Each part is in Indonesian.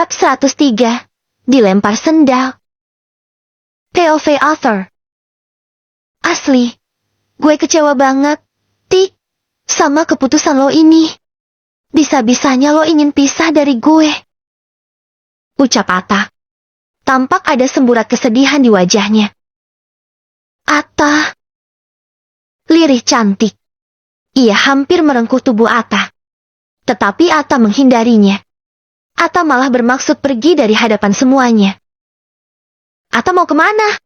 Bab 103. Dilempar sendal. POV Author. Asli, gue kecewa banget, Tik, sama keputusan lo ini. Bisa-bisanya lo ingin pisah dari gue. Ucap Atta. Tampak ada semburat kesedihan di wajahnya. Atta. Lirih cantik. Ia hampir merengkuh tubuh Atta. Tetapi Atta menghindarinya. Atta malah bermaksud pergi dari hadapan semuanya. Atta mau kemana?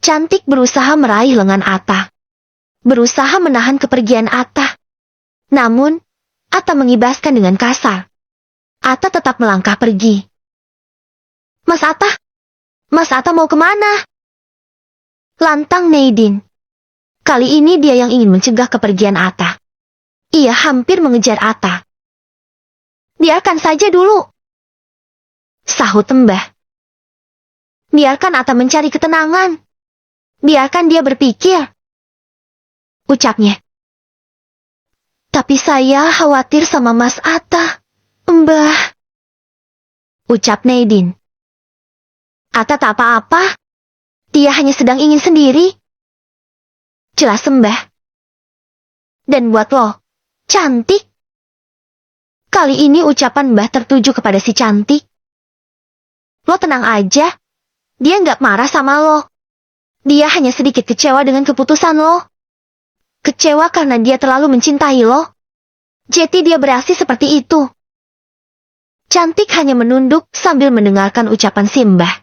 Cantik berusaha meraih lengan Atta. Berusaha menahan kepergian Atta. Namun, Atta mengibaskan dengan kasar. Atta tetap melangkah pergi. Mas Atta mau kemana? Lantang Neidin. Kali ini dia yang ingin mencegah kepergian Atta. Ia hampir mengejar Atta. Biarkan saja dulu, sahut Mbah. Biarkan Atta mencari ketenangan. Biarkan dia berpikir, ucapnya. Tapi saya khawatir sama Mas Atta, Mbah, ucap Neidin. Atta tak apa-apa. Dia hanya sedang ingin sendiri. Jelas Mbah. Dan buat lo, cantik. Kali ini ucapan Mbah tertuju kepada si cantik. Lo tenang aja. Dia nggak marah sama lo. Dia hanya sedikit kecewa dengan keputusan lo. Kecewa karena dia terlalu mencintai lo. Jadi dia bereaksi seperti itu. Cantik hanya menunduk sambil mendengarkan ucapan si Mbah.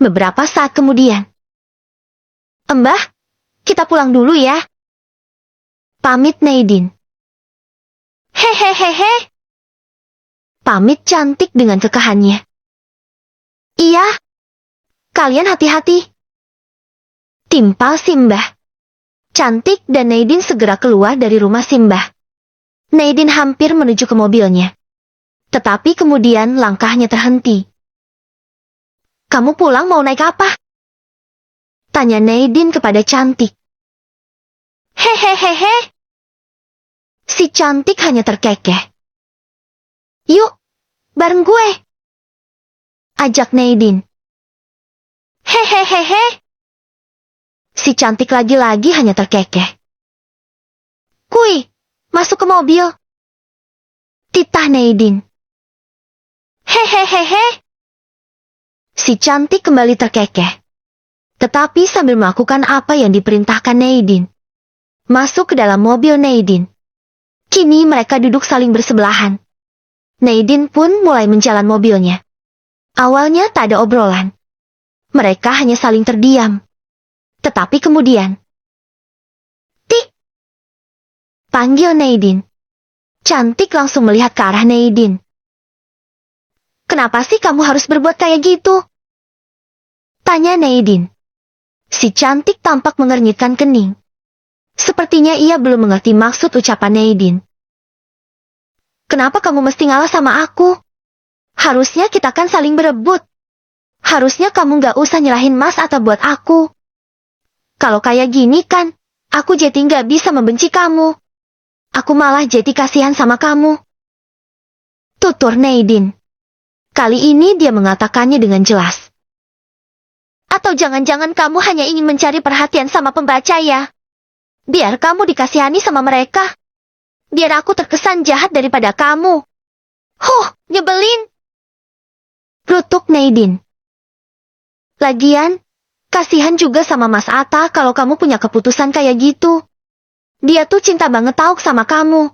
Beberapa saat kemudian. Mbah, kita pulang dulu ya. Pamit Neidin. Hehehehe. Pamit cantik dengan kekahannya. Iya. Kalian hati-hati. Timpal Simbah. Cantik dan Neidin segera keluar dari rumah Simbah. Neidin hampir menuju ke mobilnya. Tetapi kemudian langkahnya terhenti. Kamu pulang mau naik apa? Tanya Neidin kepada cantik. Hehehehe. Si cantik hanya terkekeh. Yuk, bareng gue. Ajak Neidin. Hehehehe. Si cantik lagi-lagi hanya terkekeh. Kui, masuk ke mobil. Titah Neidin. Hehehehe. Si cantik kembali terkekeh. Tetapi sambil melakukan apa yang diperintahkan Neidin. Masuk ke dalam mobil Neidin. Kini mereka duduk saling bersebelahan. Neidin pun mulai menjalan mobilnya. Awalnya tak ada obrolan. Mereka hanya saling terdiam. Tetapi kemudian. Tik! Panggil Neidin. Cantik langsung melihat ke arah Neidin. Kenapa sih kamu harus berbuat kayak gitu? Tanya Neidin. Si cantik tampak mengernyitkan kening. Sepertinya ia belum mengerti maksud ucapan Neidin. Kenapa kamu mesti ngalah sama aku? Harusnya kita kan saling berebut. Harusnya kamu gak usah nyerahin Mas Atta buat aku. Kalau kayak gini kan, aku jadi gak bisa membenci kamu. Aku malah jadi kasihan sama kamu. Tutur Neidin. Kali ini dia mengatakannya dengan jelas. Atau jangan-jangan kamu hanya ingin mencari perhatian sama pembaca ya? Biar kamu dikasihani sama mereka. Biar aku terkesan jahat daripada kamu. Nyebelin. Rutuk Neidin. Lagian, kasihan juga sama Mas Atta kalau kamu punya keputusan kayak gitu. Dia tuh cinta banget tahu sama kamu.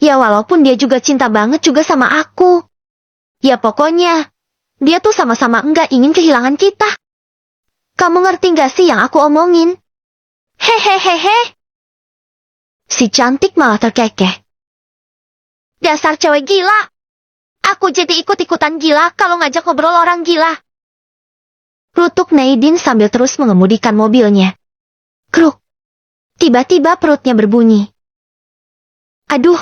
Ya walaupun dia juga cinta banget juga sama aku. Ya pokoknya, dia tuh sama-sama enggak ingin kehilangan kita. Kamu ngerti gak sih yang aku omongin? Hehehehe. Si cantik malah terkekeh. Dasar cewek gila. Aku jadi ikut-ikutan gila kalau ngajak ngobrol orang gila. Rutuk Neidin sambil terus mengemudikan mobilnya. Kruk. Tiba-tiba perutnya berbunyi. Aduh,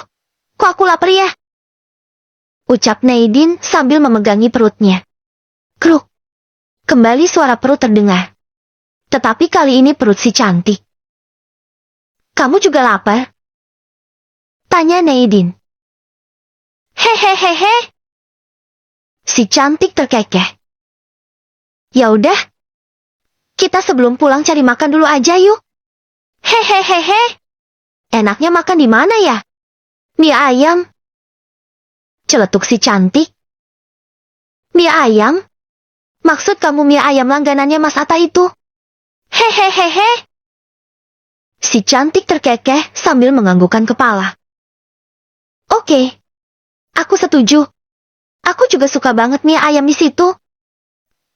kok aku lapar ya? Ucap Neidin sambil memegangi perutnya. Kruk. Kembali suara perut terdengar. Tetapi kali ini perut si cantik. Kamu juga lapar? Tanya Neidin. Hehehehe. Si cantik terkekeh. Ya udah, kita sebelum pulang cari makan dulu aja yuk. Hehehehe. Enaknya makan di mana ya? Mie ayam. Celetuk si cantik. Mie ayam? Maksud kamu mie ayam langganannya Mas Atta itu? Hehehehe. Si cantik terkekeh sambil menganggukkan kepala. Oke. Aku setuju. Aku juga suka banget mie ayam di situ.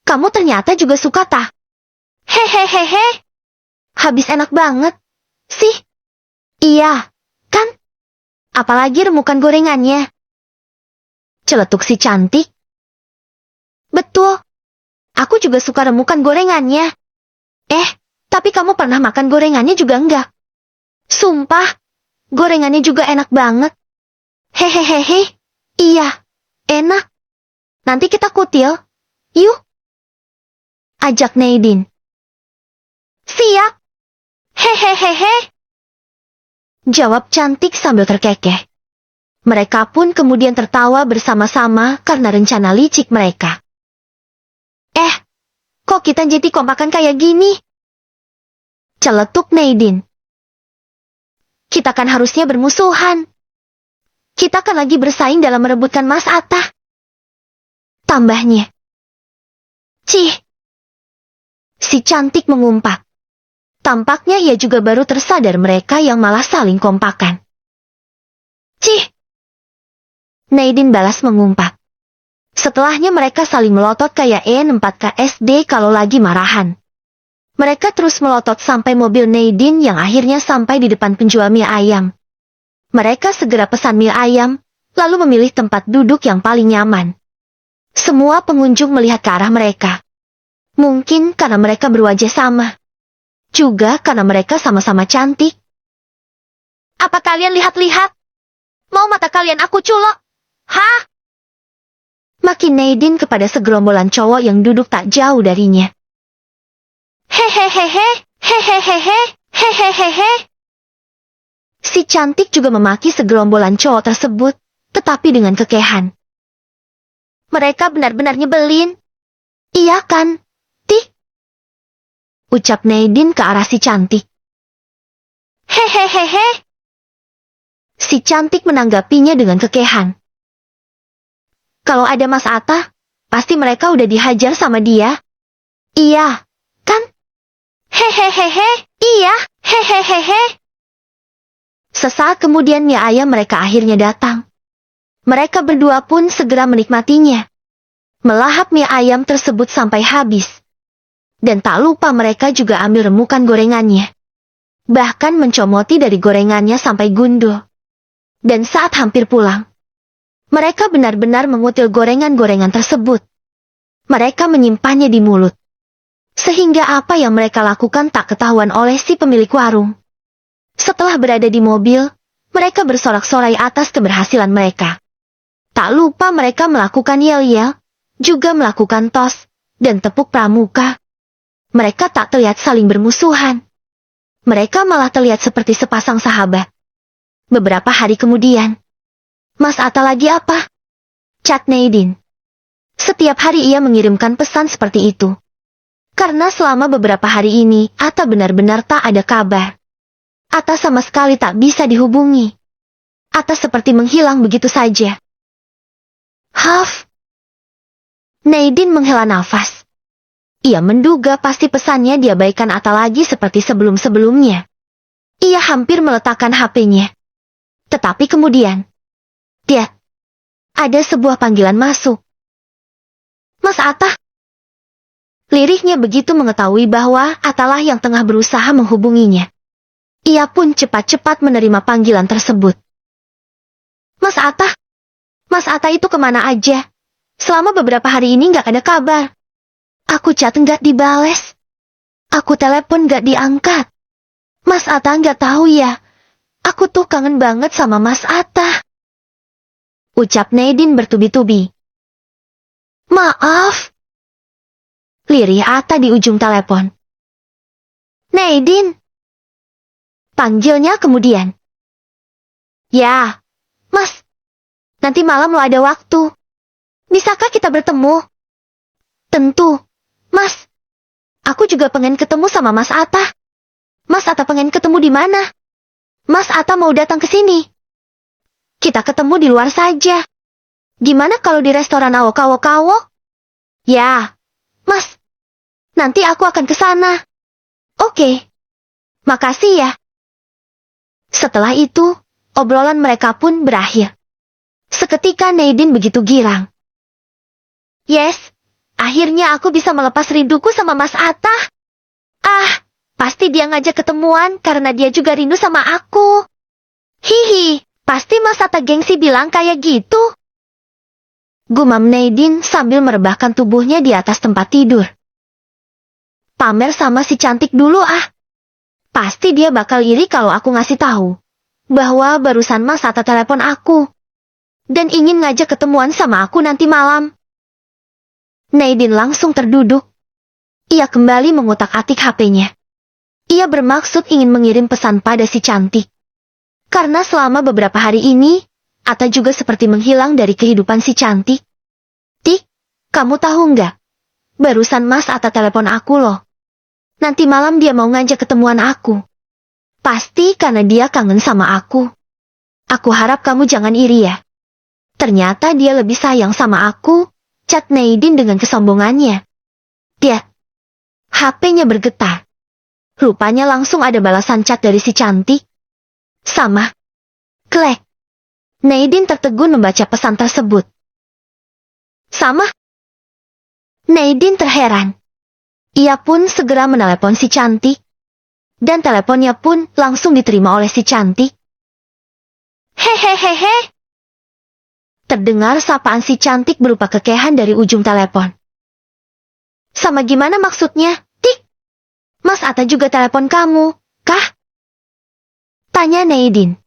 Kamu ternyata juga suka tah? Hehehehe. Habis enak banget. Sih. Iya, kan? Apalagi remukan gorengannya. Celetuk si cantik. Betul. Aku juga suka remukan gorengannya. Tapi kamu pernah makan gorengannya juga enggak? Sumpah, gorengannya juga enak banget. Hehehehe. Iya, enak. Nanti kita kutil. Yuk. Ajak Neidin. Siap. Hehehehe. Jawab cantik sambil terkekeh. Mereka pun kemudian tertawa bersama-sama karena rencana licik mereka. Kok kita jadi kompakan kayak gini? Celetuk Neidin. Kita kan harusnya bermusuhan. Kita kan lagi bersaing dalam merebutkan Mas Atta. Tambahnya. Cih. Si cantik mengumpat. Tampaknya ia juga baru tersadar mereka yang malah saling kompakan. Cih. Neidin balas mengumpat. Setelahnya mereka saling melotot kayak N4KSD kalau lagi marahan. Mereka terus melotot sampai mobil Neidin yang akhirnya sampai di depan penjual mie ayam. Mereka segera pesan mie ayam, lalu memilih tempat duduk yang paling nyaman. Semua pengunjung melihat ke arah mereka. Mungkin karena mereka berwajah sama. Juga karena mereka sama-sama cantik. Apa kalian lihat-lihat? Mau mata kalian aku culok? Hah? Makin Neidin kepada segerombolan cowok yang duduk tak jauh darinya. Hehehehe, hehehehe, hehehehe. Si cantik juga memaki segerombolan cowok tersebut, tetapi dengan kekehan. Mereka benar-benar nyebelin. Iya kan? Tih. Ucap Neidin ke arah si cantik. Hehehehe. Si cantik menanggapinya dengan kekehan. Kalau ada Mas Atta, pasti mereka udah dihajar sama dia. Iya, kan? Hehehehe, iya, hehehehe. Sesaat kemudian mie ayam mereka akhirnya datang. Mereka berdua pun segera menikmatinya. Melahap mie ayam tersebut sampai habis. Dan tak lupa mereka juga ambil remukan gorengannya. Bahkan mencomoti dari gorengannya sampai gundul. Dan saat hampir pulang, mereka benar-benar mengutil gorengan-gorengan tersebut. Mereka menyimpannya di mulut. Sehingga apa yang mereka lakukan tak ketahuan oleh si pemilik warung. Setelah berada di mobil, mereka bersorak-sorai atas keberhasilan mereka. Tak lupa mereka melakukan yel-yel, juga melakukan tos, dan tepuk pramuka. Mereka tak terlihat saling bermusuhan. Mereka malah terlihat seperti sepasang sahabat. Beberapa hari kemudian, Mas Atta lagi apa? Cat Neidin. Setiap hari ia mengirimkan pesan seperti itu. Karena selama beberapa hari ini, Atta benar-benar tak ada kabar. Atta sama sekali tak bisa dihubungi. Atta seperti menghilang begitu saja. Haf. Neidin menghela nafas. Ia menduga pasti pesannya diabaikan Atta lagi seperti sebelum-sebelumnya. Ia hampir meletakkan HP-nya. Tetapi kemudian, lihat, ada sebuah panggilan masuk. Mas Atta. Lirihnya begitu mengetahui bahwa Attalah yang tengah berusaha menghubunginya. Ia pun cepat-cepat menerima panggilan tersebut. Mas Atta. Mas Atta itu kemana aja? Selama beberapa hari ini gak ada kabar. Aku chat gak dibales. Aku telepon gak diangkat. Mas Atta gak tahu ya. Aku tuh kangen banget sama Mas Atta. Ucap Neidin bertubi-tubi. Maaf. Lirih Atta di ujung telepon. Neidin. Panggilnya kemudian. Ya, Mas. Nanti malam lo ada waktu. Bisakah kita bertemu? Tentu, Mas. Aku juga pengen ketemu sama Mas Atta. Mas Atta pengen ketemu di mana? Mas Atta mau datang ke sini. Kita ketemu di luar saja. Gimana kalau di restoran Awok-Awok? Ya, Mas. Nanti aku akan ke sana. Oke. Makasih ya. Setelah itu, obrolan mereka pun berakhir. Seketika Nadine begitu girang. Yes, akhirnya aku bisa melepas rinduku sama Mas Atta. Ah, pasti dia ngajak ketemuan karena dia juga rindu sama aku. Hihi, pasti Mas Atta gengsi bilang kayak gitu. Gumam Nadine sambil merebahkan tubuhnya di atas tempat tidur. Pamer sama si cantik dulu ah. Pasti dia bakal iri kalau aku ngasih tahu bahwa barusan Mas Atta telepon aku dan ingin ngajak ketemuan sama aku nanti malam. Nadine langsung terduduk. Ia kembali mengutak-atik HP-nya. Ia bermaksud ingin mengirim pesan pada si cantik. Karena selama beberapa hari ini, Atta juga seperti menghilang dari kehidupan si cantik. Tik, kamu tahu nggak? Barusan Mas Atta telepon aku loh. Nanti malam dia mau ngajak ketemuan aku. Pasti karena dia kangen sama aku. Aku harap kamu jangan iri ya. Ternyata dia lebih sayang sama aku, cat Nadine dengan kesombongannya. Dia, HP-nya bergetar. Rupanya langsung ada balasan cat dari si cantik. Sama. Klek. Nadine tertegun membaca pesan tersebut. Sama. Nadine terheran. Ia pun segera menelepon si cantik. Dan teleponnya pun langsung diterima oleh si cantik. Hehehehe. Terdengar sapaan si cantik berupa kekehan dari ujung telepon. Sama gimana maksudnya, Tik? Mas Atta juga telepon kamu, kah? Tanya Nadine.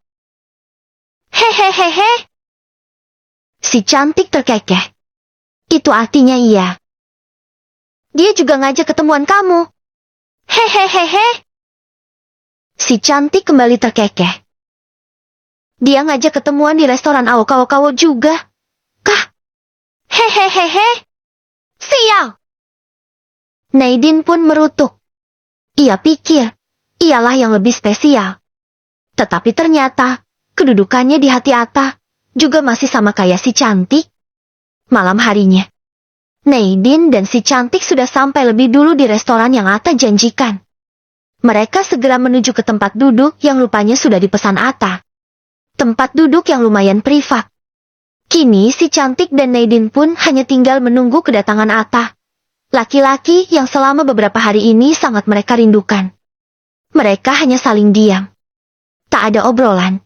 Hehehehe. Si cantik terkekeh. Itu artinya iya. Dia juga ngajak ketemuan kamu. Hehehehe. Si cantik kembali terkekeh. Dia ngajak ketemuan di restoran Awok-Awok juga. Kah? Hehehehe. Sial. Nadine pun merutuk. Ia pikir, ialah yang lebih spesial. Tetapi ternyata, kedudukannya di hati Atta juga masih sama kayak si cantik. Malam harinya, Nadine dan si cantik sudah sampai lebih dulu di restoran yang Atta janjikan. Mereka segera menuju ke tempat duduk yang rupanya sudah dipesan Atta. Tempat duduk yang lumayan privat. Kini si cantik dan Nadine pun hanya tinggal menunggu kedatangan Atta. Laki-laki yang selama beberapa hari ini sangat mereka rindukan. Mereka hanya saling diam. Tak ada obrolan.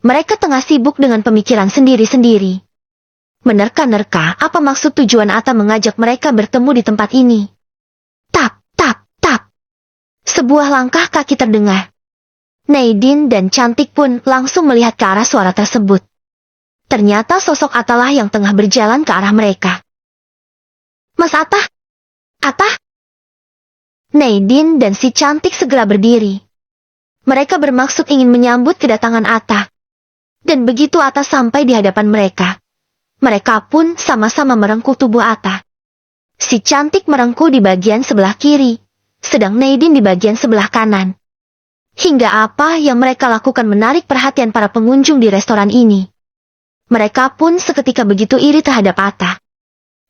Mereka tengah sibuk dengan pemikiran sendiri-sendiri. Menerka-nerka apa maksud tujuan Atta mengajak mereka bertemu di tempat ini. Tap, tap, tap. Sebuah langkah kaki terdengar. Nadine dan cantik pun langsung melihat ke arah suara tersebut. Ternyata sosok Atta lah yang tengah berjalan ke arah mereka. Mas Atta? Atta? Nadine dan si cantik segera berdiri. Mereka bermaksud ingin menyambut kedatangan Atta. Dan begitu Atta sampai di hadapan mereka, mereka pun sama-sama merengkuh tubuh Atta. Si cantik merengkuh di bagian sebelah kiri, sedang Nadine di bagian sebelah kanan. Hingga apa yang mereka lakukan menarik perhatian para pengunjung di restoran ini. Mereka pun seketika begitu iri terhadap Atta.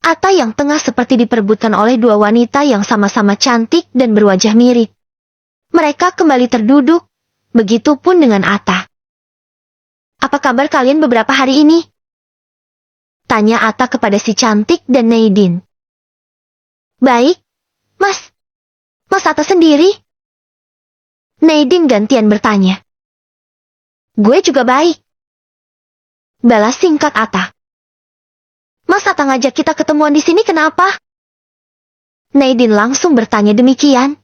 Atta yang tengah seperti diperebutkan oleh dua wanita yang sama-sama cantik dan berwajah mirip. Mereka kembali terduduk, begitupun dengan Atta. Apa kabar kalian beberapa hari ini? Tanya Atta kepada si cantik dan Nadine. Baik, Mas. Mas Atta sendiri? Nadine gantian bertanya. Gue juga baik. Balas singkat Atta. Mas Atta ngajak kita ketemuan di sini kenapa? Nadine langsung bertanya demikian.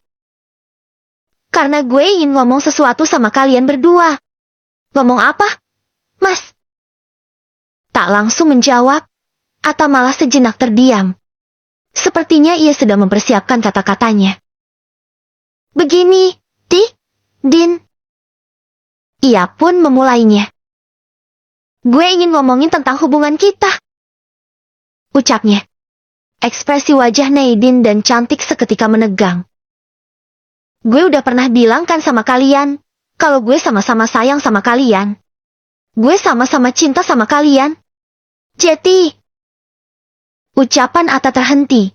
Karena gue ingin ngomong sesuatu sama kalian berdua. Ngomong apa, Mas? Tak langsung menjawab, Atta malah sejenak terdiam. Sepertinya ia sedang mempersiapkan kata-katanya. Begini, Din. Ia pun memulainya. Gue ingin ngomongin tentang hubungan kita. ucapnya. Ekspresi wajah Nadine dan Cantik seketika menegang. Gue udah pernah bilang kan sama kalian, kalau gue sama-sama sayang sama kalian. Gue sama-sama cinta sama kalian. Jetty. Ucapan Atta terhenti.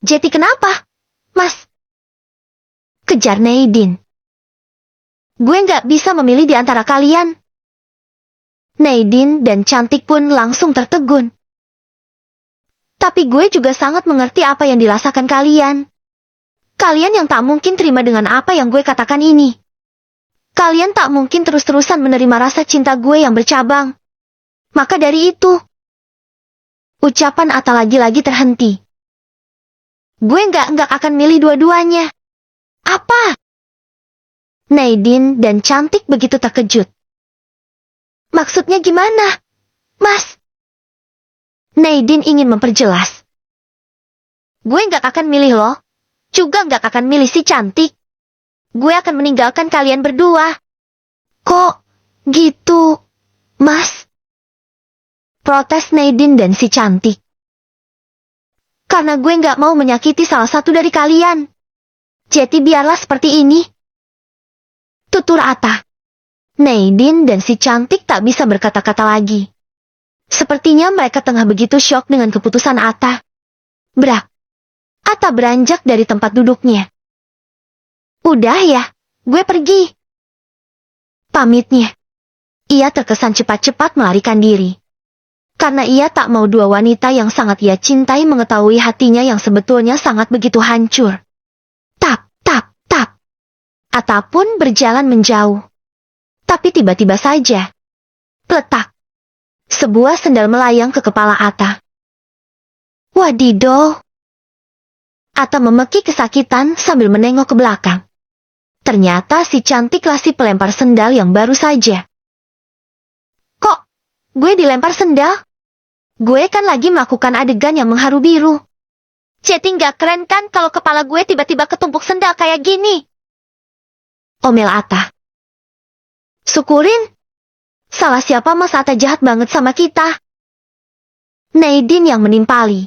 Jetty kenapa, Mas? Kejar Nadine. Gue nggak bisa memilih di antara kalian. Nadine dan Cantik pun langsung tertegun. Tapi gue juga sangat mengerti apa yang dirasakan kalian. Kalian yang tak mungkin terima dengan apa yang gue katakan ini. Kalian tak mungkin terus-terusan menerima rasa cinta gue yang bercabang. Maka dari itu, ucapan Atta lagi-lagi terhenti. Gue nggak akan milih dua-duanya. Apa? Nadine dan Cantik begitu terkejut. Maksudnya gimana, Mas? Nadine ingin memperjelas. Gue nggak akan milih lo, juga nggak akan milih si Cantik. Gue akan meninggalkan kalian berdua. Kok gitu, Mas? Protes Nadine dan si Cantik. Karena gue nggak mau menyakiti salah satu dari kalian. Jetty biarlah seperti ini. Tutur Atta. Nadine dan si Cantik tak bisa berkata-kata lagi. Sepertinya mereka tengah begitu syok dengan keputusan Atta. Brak. Atta beranjak dari tempat duduknya. Udah ya, gue pergi. Pamitnya. Ia terkesan cepat-cepat melarikan diri. Karena ia tak mau dua wanita yang sangat ia cintai mengetahui hatinya yang sebetulnya sangat begitu hancur. Tap, tap, tap. Atta pun berjalan menjauh. Tapi tiba-tiba saja. Peletak. Sebuah sendal melayang ke kepala Atta. Wadidaw. Atta memekik kesakitan sambil menengok ke belakang. Ternyata si Cantiklah si pelempar sendal yang baru saja. Kok gue dilempar sendal? Gue kan lagi melakukan adegan yang mengharu biru. Jetty nggak keren kan kalau kepala gue tiba-tiba ketumpuk sendal kayak gini? Omel Atta. Syukurin. Salah siapa Mas Atta jahat banget sama kita? Nadine yang menimpali.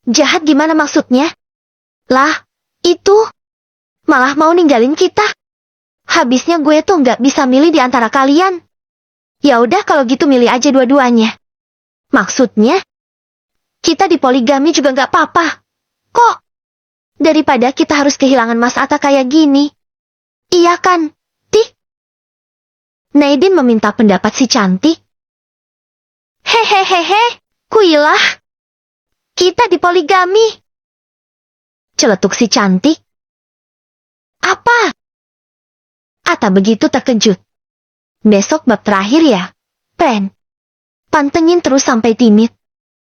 Jahat gimana maksudnya? Lah, itu. Malah mau ninggalin kita. Habisnya gue tuh nggak bisa milih di antara kalian. Ya udah kalau gitu milih aja dua-duanya. Maksudnya? Kita dipoligami juga nggak apa-apa. Kok? Daripada kita harus kehilangan Mas Atta kayak gini. Iya kan? Nadine meminta pendapat si Cantik. Hehehehe, kuilah. Kita dipoligami. Celetuk si Cantik. Apa? Atta begitu terkejut. Besok bab terakhir ya, Pren. Pantengin terus sampai timit.